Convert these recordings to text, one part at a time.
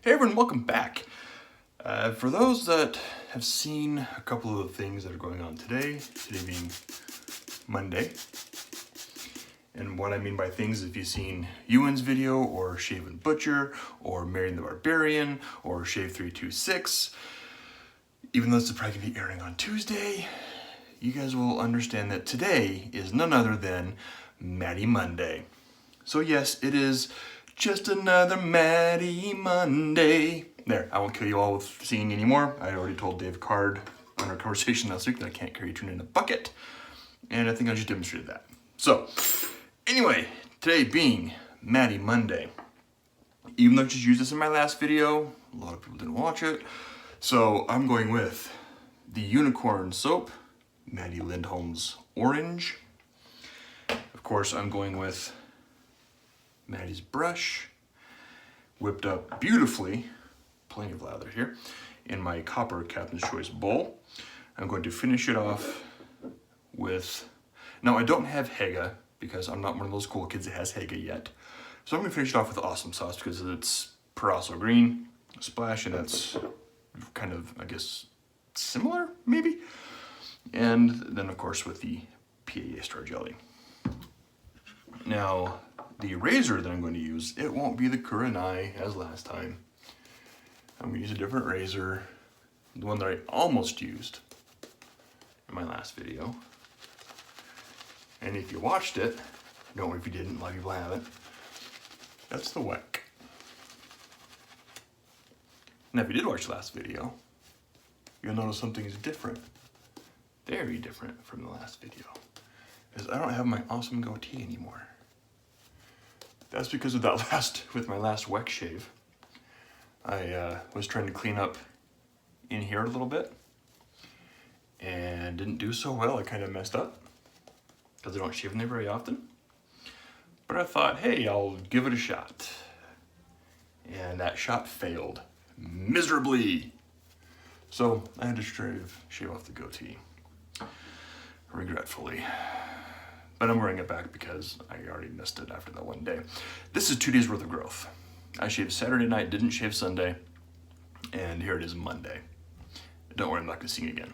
Hey everyone, welcome back. For those that have seen a couple of things that are going on today being Monday, and what I mean by things, if you've seen Ewan's video, or Shave and Butcher, or Marion the Barbarian, or Shave 326, even though this is probably going to be airing on Tuesday, you guys will understand that today is none other than Matti Monday. So yes, it is just another Matti Monday. There, I won't kill you all with singing anymore. I already told Dave Card on our conversation last week that I can't carry a tune in a bucket. And I think I just demonstrated that. So, anyway, today being Matti Monday. Even though I just used this in my last video, a lot of people didn't watch it. So I'm going with the Unicorn Soap, Matti Lindholm's Orange. Of course, I'm going with Matti's brush, whipped up beautifully, plenty of lather here, in my copper Captain's Choice bowl. I'm going to finish it off with, now I don't have Hega because I'm not one of those cool kids that has Hega yet. So I'm going to finish it off with Awesome Sauce because it's Paraso Green splash, and that's kind of, I guess, similar maybe. And then of course with the PAA Star Jelly. Now, the razor that I'm going to use, it won't be the Kurenai as last time. I'm going to use a different razor, the one that I almost used in my last video. And if you watched it, don't worry if you didn't, a lot of people haven't, that's the Weck. Now if you did watch the last video, you'll notice something is different, very different from the last video, is I don't have my awesome goatee anymore. That's because of that with my last Weck shave. I was trying to clean up in here a little bit and didn't do so well. I kind of messed up because I don't shave in there very often. But I thought, hey, I'll give it a shot. And that shot failed miserably. So I had to shave off the goatee, regretfully. But I'm wearing it back because I already missed it after that one day. This is 2 days worth of growth. I shaved Saturday night, didn't shave Sunday, and here it is Monday. Don't worry, I'm not gonna sing again.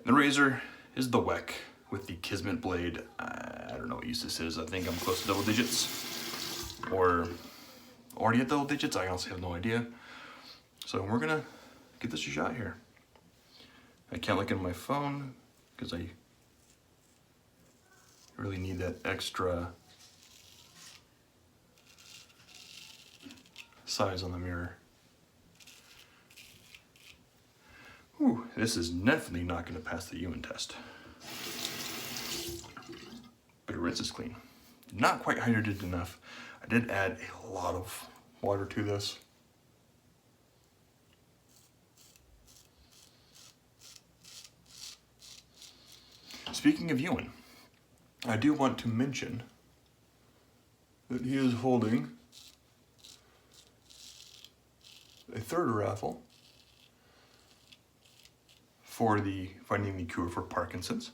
The razor is the Weck with the Kismet blade. I don't know what use this is. I think I'm close to double digits, or already at double digits. I honestly have no idea. So we're gonna give this a shot here. I can't look at my phone because I really need that extra size on the mirror. Ooh, this is definitely not going to pass the Ewan test. But it rinses clean. Not quite hydrated enough. I did add a lot of water to this. Speaking of Ewan, I do want to mention that he is holding a third raffle for the Finding the Cure for Parkinson's.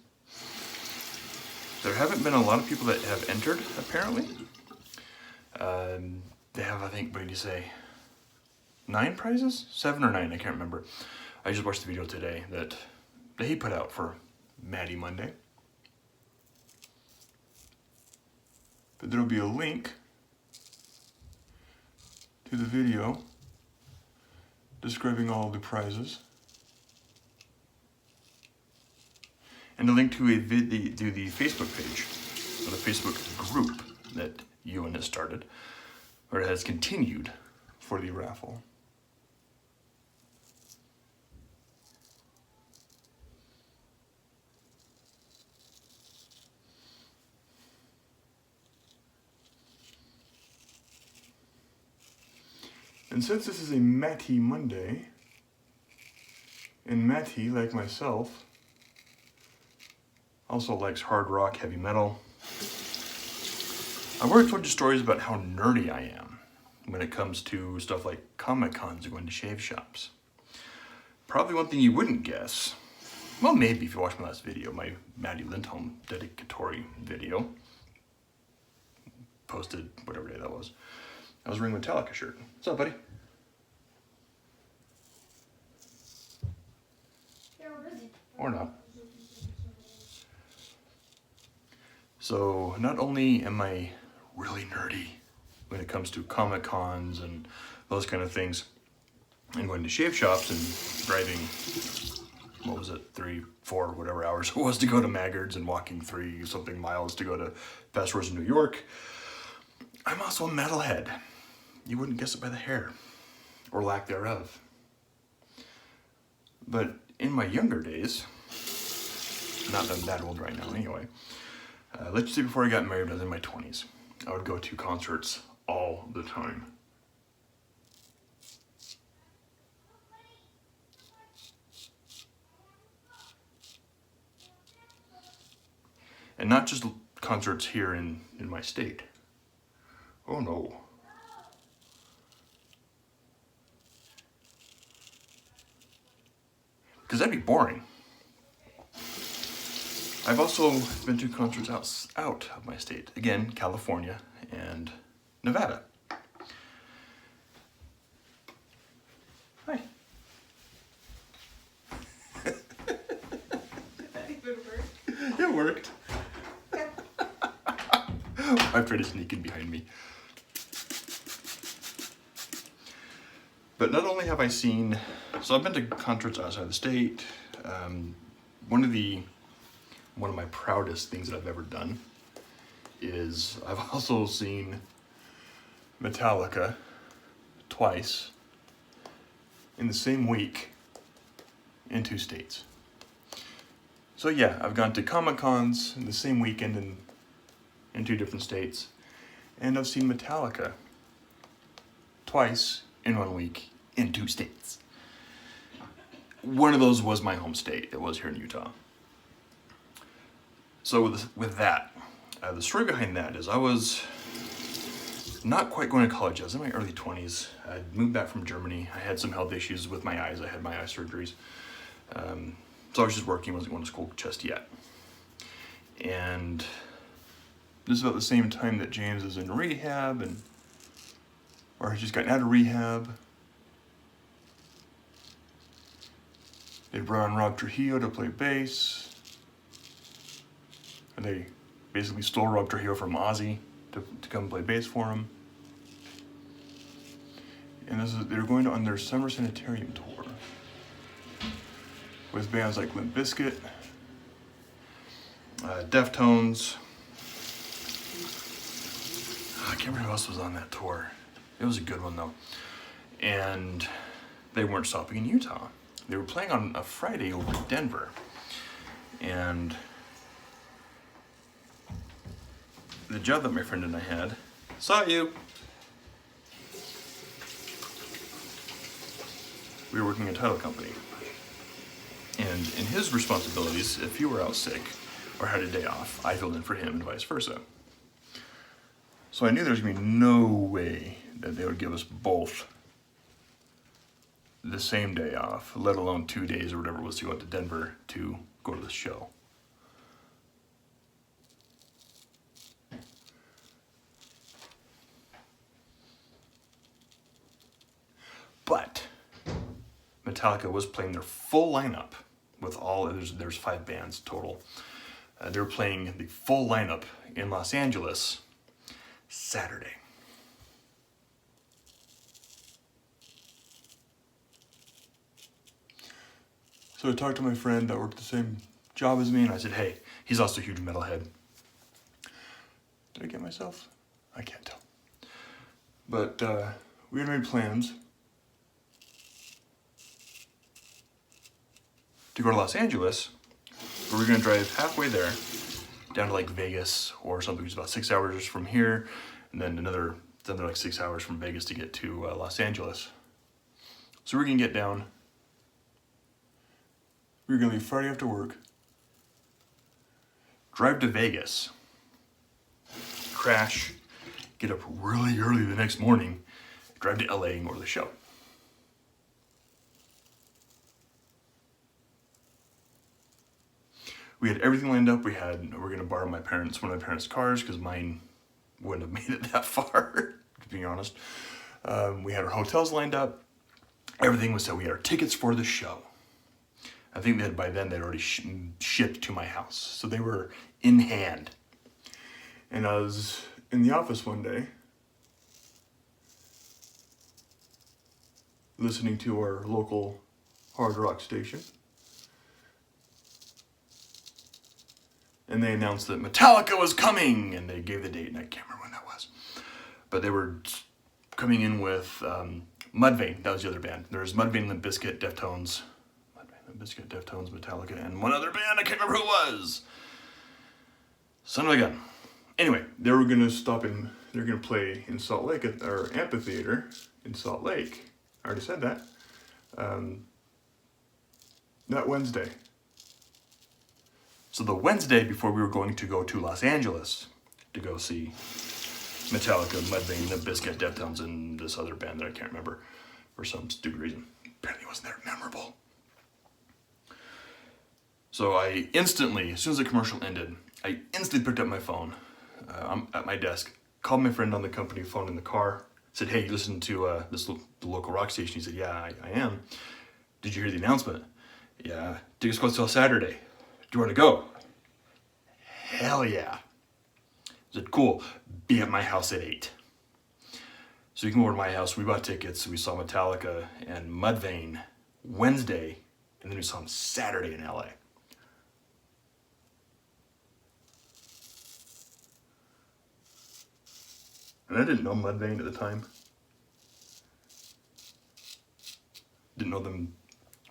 There haven't been a lot of people that have entered, apparently. They have, I think, what did you say, 9 prizes? 7 or 9, I can't remember. I just watched the video today that he put out for Matti Monday. But there'll be a link to the video describing all the prizes, and a link to the Facebook page, or the Facebook group that Ewan has started, or has continued for the raffle. And since this is a Matti Monday, and Matti, like myself, also likes hard rock, heavy metal, I've already told you stories about how nerdy I am when it comes to stuff like Comic-Cons or going to shave shops. Probably one thing you wouldn't guess, well maybe if you watched my last video, my Matti Lindholm dedicatory video, posted whatever day that was, I was wearing a Metallica shirt. What's up, buddy? or not. So not only am I really nerdy when it comes to Comic Cons and those kind of things, and going to shave shops and driving, what was it, 3, 4, whatever hours it was to go to Maggard's and walking 3 something miles to go to Fast Wars in New York, I'm also a metalhead. You wouldn't guess it by the hair, or lack thereof. But in my younger days, not that I'm that old right now anyway, let's say before I got married, I was in my 20s. I would go to concerts all the time. And not just concerts here in my state. Oh no. Because that'd be boring. I've also been to concerts out of my state. Again, California and Nevada. Hi. Did that even work? It worked. I've tried to sneak in behind me. But not only have I seen, so I've been to concerts outside the state. One of my proudest things that I've ever done is I've also seen Metallica twice in the same week in 2 states. So yeah, I've gone to Comic Cons in the same weekend in 2 different states, and I've seen Metallica twice in 1 week in 2 states. One of those was my home state. It was here in Utah. So with that, the story behind that is I was not quite going to college. I was in my early 20s. I moved back from Germany. I had some health issues with my eyes. I had my eye surgeries. So I was just working, wasn't going to school just yet. And this is about the same time that James is in rehab, or he's just gotten out of rehab. They brought on Rob Trujillo to play bass. And they basically stole Rob Trujillo from Ozzy to come play bass for him. And they're going on their summer sanitarium tour with bands like Limp Bizkit, Deftones. I can't remember who else was on that tour. It was a good one though. And they weren't stopping in Utah. They were playing on a Friday over in Denver. And the job that my friend and I had, saw you. We were working at a title company. And in his responsibilities, if he were out sick or had a day off, I filled in for him and vice versa. So I knew there was going to be no way that they would give us both the same day off, let alone 2 days or whatever it was to go out to Denver to go to the show. But Metallica was playing their full lineup with there's 5 bands total. They were playing the full lineup in Los Angeles Saturday. So I talked to my friend that worked the same job as me, and I said, hey, he's also a huge metalhead. Did I get myself? I can't tell. But we had made plans to go to Los Angeles, but we're gonna drive halfway there, down to like Vegas or something, which is about 6 hours from here, and then another like 6 hours from Vegas to get to Los Angeles. So we're gonna get down. We're gonna leave Friday after work, drive to Vegas, crash, get up really early the next morning, drive to LA and go to the show. We had everything lined up. We're gonna borrow one of my parents' cars because mine wouldn't have made it that far, to be honest. We had our hotels lined up. Everything was set. We had our tickets for the show. I think that by then they'd already shipped to my house. So they were in hand. And I was in the office one day listening to our local hard rock station. And they announced that Metallica was coming, and they gave the date, and I can't remember when that was. But they were coming in with Mudvayne. That was the other band. There's Mudvayne, Limp Bizkit, Deftones, Metallica, and one other band. I can't remember who it was. Son of a gun. Anyway, they were gonna stop in. They're gonna play in Salt Lake at our amphitheater in Salt Lake. I already said that. That Wednesday. So the Wednesday before we were going to go to Los Angeles to go see Metallica, Mudvayne, Limp Bizkit, Deftones, and this other band that I can't remember for some stupid reason. Apparently it wasn't that memorable. So I instantly, as soon as the commercial ended, I instantly picked up my phone. I'm at my desk, called my friend on the company phone in the car, said, "Hey, you listen to the local rock station?" He said, "Yeah, I am. Did you hear the announcement?" "Yeah, tickets go till Saturday. Do you want to go?" "Hell yeah." I said, "Cool, be at my house at 8. So we came over to my house, we bought tickets, we saw Metallica and Mudvayne Wednesday, and then we saw them Saturday in LA. And I didn't know Mudvayne at the time. Didn't know them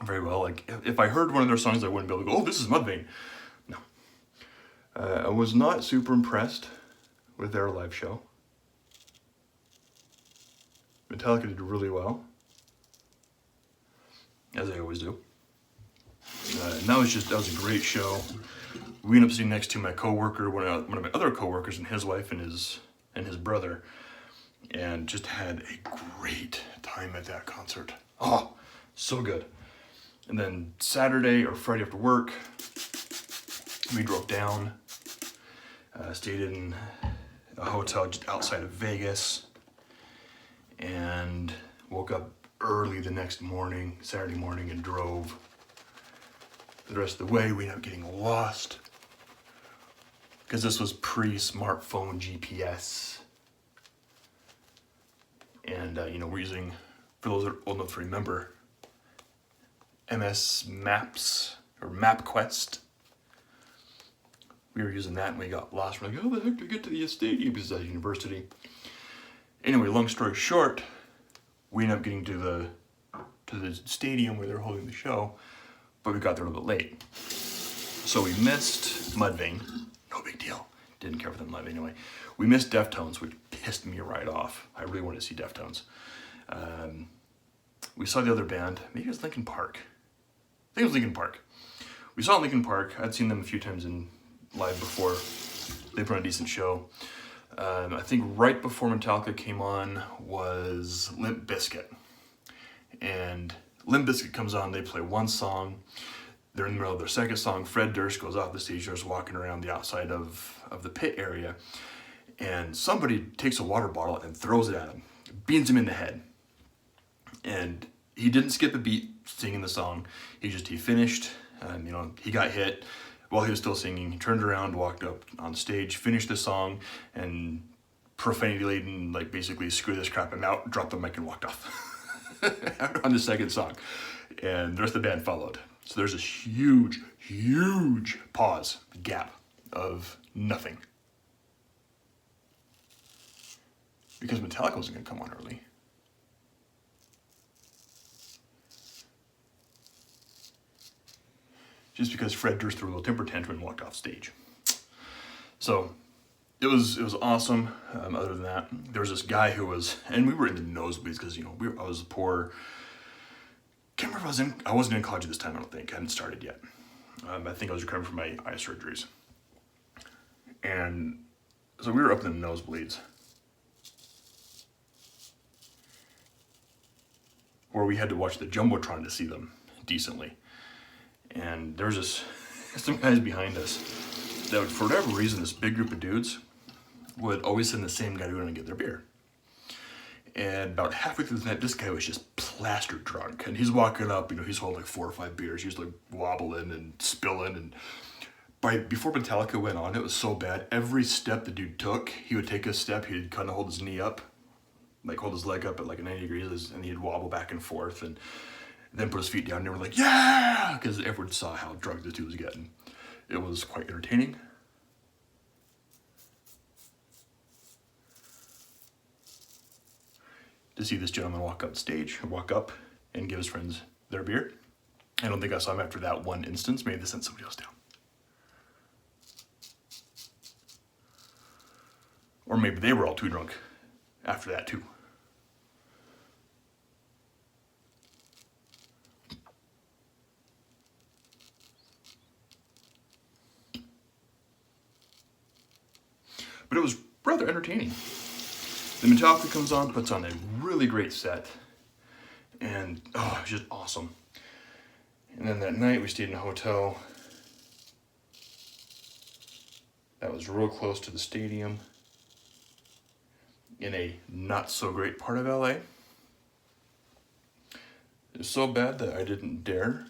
very well. Like, if I heard one of their songs, I wouldn't be able to go, "Oh, this is Mudvayne." No. I was not super impressed with their live show. Metallica did really well, as they always do. And that was a great show. We ended up sitting next to my coworker, one of my other coworkers, and his wife and his brother, and just had a great time at that concert. Oh, so good. And then Saturday or Friday after work, we drove down, stayed in a hotel just outside of Vegas, and woke up early the next morning, Saturday morning, and drove the rest of the way. We ended up getting lost because this was pre-smartphone GPS. And, we're using, for those that are old enough to remember, MS Maps or MapQuest. We were using that and we got lost. We're like, "How the heck do we get to the stadium?" Because it's a university. Anyway, long story short, we ended up getting to the stadium where they're holding the show, but we got there a little bit late. So we missed Mudvayne. No big deal. Didn't care for them live anyway. We missed Deftones, which pissed me right off. I really wanted to see Deftones. We saw the other band. Maybe it was Linkin Park. I think it was Linkin Park. We saw Linkin Park. I'd seen them a few times in live before. They put on a decent show. I think right before Metallica came on was Limp Bizkit. And Limp Bizkit comes on, they play one song. They're in the middle of their second song. Fred Durst goes off the stage, starts walking around the outside of the pit area. And somebody takes a water bottle and throws it at him. Beans him in the head. And he didn't skip a beat singing the song. He finished, he got hit while he was still singing. He turned around, walked up on stage, finished the song, and profanity laden, like basically screw this crap, I'm out, dropped the mic and walked off on the second song. And the rest of the band followed. So there's this huge, huge gap of nothing. Because Metallica wasn't going to come on early. Just because Fred Durst threw a little temper tantrum and walked off stage. So it was awesome. Other than that, there was this guy who was, and we were in the nosebleeds because I was poor. Can't remember if I wasn't in college at this time. I don't think I hadn't started yet. I think I was recovering from my eye surgeries, and so we were up in the nosebleeds, where we had to watch the Jumbotron to see them decently. And there was just some guys behind us that would, for whatever reason, this big group of dudes would always send the same guy to go and get their beer. And about halfway through the night, this guy was just plastered drunk. And he's walking up, he's holding like 4 or 5 beers. He's like wobbling and spilling. And before Metallica went on, it was so bad. Every step the dude took, he would take a step, he'd kind of hold his knee up, like hold his leg up at like 90 degrees, and he'd wobble back and forth, and then put his feet down, and they were like, yeah! Because everyone saw how drunk the dude was getting. It was quite entertaining. To see this gentleman walk up and give his friends their beer. I don't think I saw him after that one instance. Maybe they sent somebody else down. Or maybe they were all too drunk after that too. But it was rather entertaining. The Metallica comes on, puts on a really great set, and it was just awesome. And then that night we stayed in a hotel that was real close to the stadium in a not so great part of LA. It was so bad that I didn't dare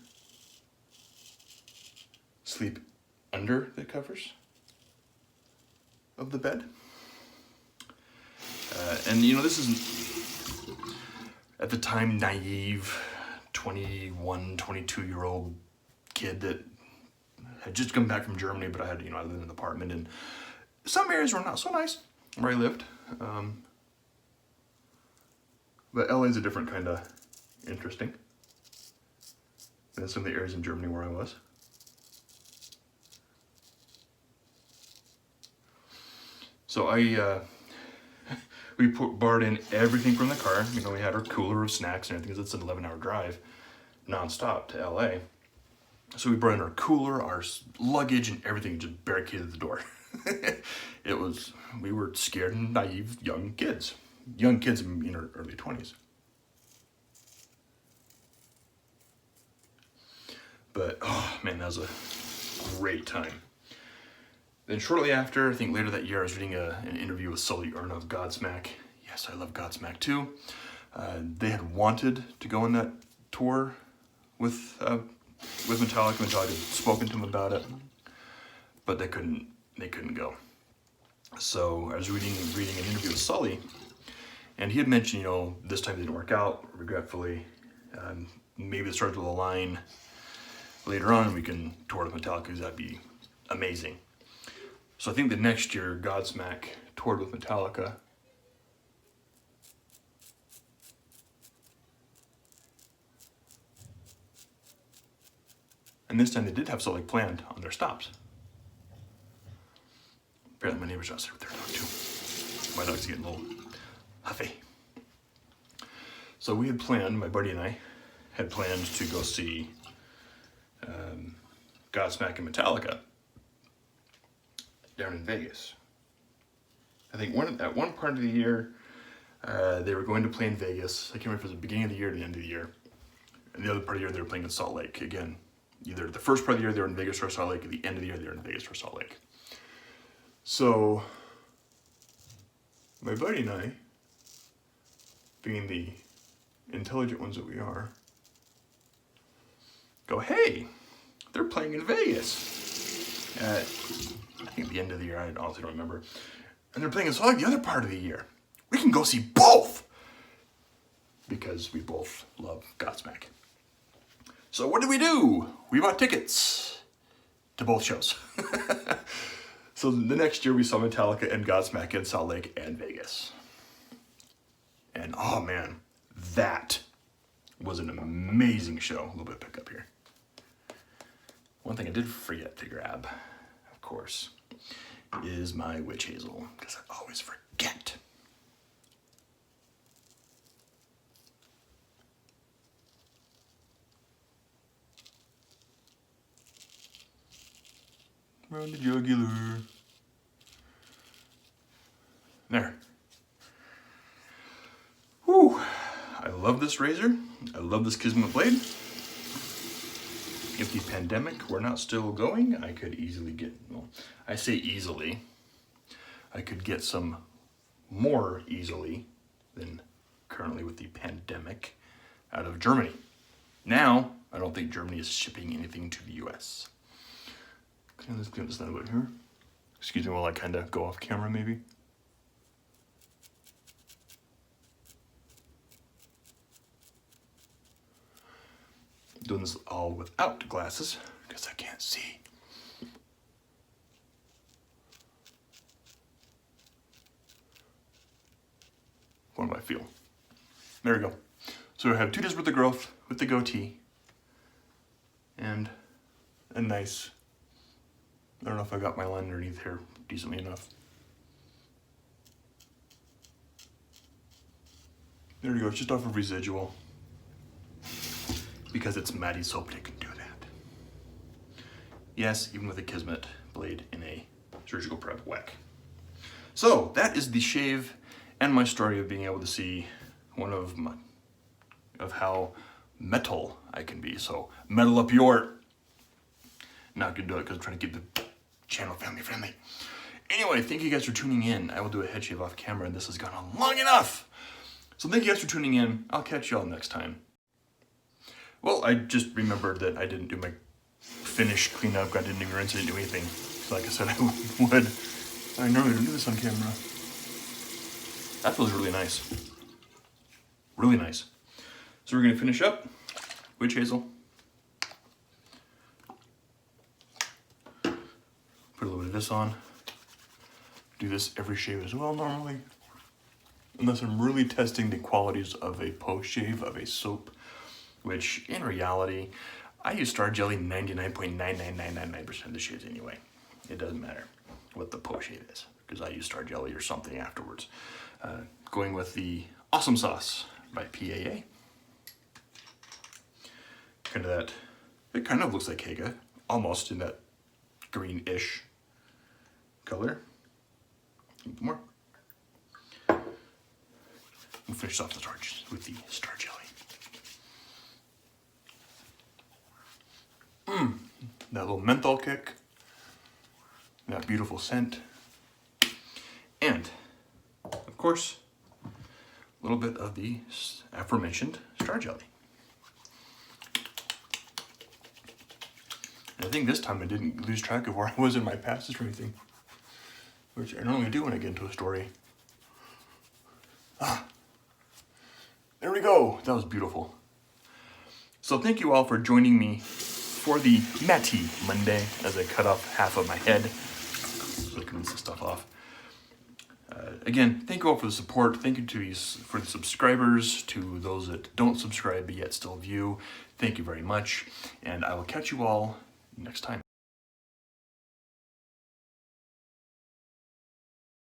sleep under the covers of the bed. And this is, at the time, naive 21, 22-year-old kid that had just come back from Germany, but I lived in an apartment, and some areas were not so nice where I lived. But LA is a different kind of interesting than some of the areas in Germany where I was. So we barred in everything from the car. We had our cooler of snacks and everything, because it's an 11-hour drive nonstop to LA. So we brought in our cooler, our luggage, and everything, just barricaded the door. We were scared and naive young kids in our early 20s. But, oh man, that was a great time. Then shortly after, I think later that year, I was reading an interview with Sully Erna of Godsmack. Yes, I love Godsmack too. They had wanted to go on that tour with Metallica. Metallica had spoken to them about it, but they couldn't go. So I was reading an interview with Sully, and he had mentioned, this time it didn't work out, regretfully. Maybe the stars will align later on, and we can tour with Metallica, because that'd be amazing. So I think the next year, Godsmack toured with Metallica. And this time they did have something planned on their stops. Apparently my neighbor's downstairs with their dog too. My dog's getting a little huffy. So we had planned, my buddy and I had planned to go see Godsmack and Metallica down in Vegas. I think at one part of the year, they were going to play in Vegas. I can't remember if it was the beginning of the year or the end of the year. And the other part of the year, they were playing in Salt Lake. Again, either the first part of the year, they were in Vegas or Salt Lake. At the end of the year, they were in Vegas or Salt Lake. So, my buddy and I, being the intelligent ones that we are, go, hey, they're playing in Vegas at, I think, the end of the year. I honestly don't remember. And they're playing in Salt Lake the other part of the year. We can go see both, because we both love Godsmack. So what did we do? We bought tickets to both shows. So the next year we saw Metallica and Godsmack in Salt Lake and Vegas. And oh man, that was an amazing show. A little bit of pickup here. One thing I did forget to grab, of course, is my witch hazel, because I always forget. Around the jugular. There. Whew. I love this razor. I love this Kismet blade. If the pandemic were not still going, I could easily get, well, I say easily, I could get some more easily than currently with the pandemic out of Germany. Now, I don't think Germany is shipping anything to the US. Okay, let's clean this down a bit here. Excuse me while I kind of go off camera maybe. Doing this all without glasses because I can't see. What do I feel? There we go. So I have 2 days worth of growth with the goatee and a nice, I don't know if I got my line underneath here decently enough. There we go, it's just off of residual. Because it's Matti soap, it can do that. Yes, even with a Kismet blade in a surgical Prep Weck. So that is the shave and my story of being able to see one of how metal I can be. So metal up your. Not gonna do it because I'm trying to keep the channel family friendly. Anyway, thank you guys for tuning in. I will do a head shave off camera and this has gone on long enough. So thank you guys for tuning in. I'll catch y'all next time. Well, I just remembered that I didn't do my finish cleanup. I didn't even rinse, I didn't do anything. So like I said, I would. I normally don't do this on camera. That feels really nice. Really nice. So we're gonna finish up. Witch hazel. Put a little bit of this on. Do this every shave as well normally. Unless I'm really testing the qualities of a post shave of a soap. Which, in reality, I use Star Jelly 99.99999% of the shaves anyway. It doesn't matter what the post shave is, because I use Star Jelly or something afterwards. Going with the Awesome Sauce by PAA. Kind of that, it kind of looks like Haga, almost in that greenish color. More. We'll finish off the torch with the Star Jelly. That little menthol kick, that beautiful scent, and of course, a little bit of the aforementioned Star Jelly. And I think this time I didn't lose track of where I was in my passes or anything, which I normally do when I get into a story. There we go. That was beautiful. So thank you all for joining me for the Matti Monday as I cut off half of my head. So I can rinse this stuff off. Again, thank you all for the support. Thank you for the subscribers, to those that don't subscribe but yet still view. Thank you very much. And I will catch you all next time.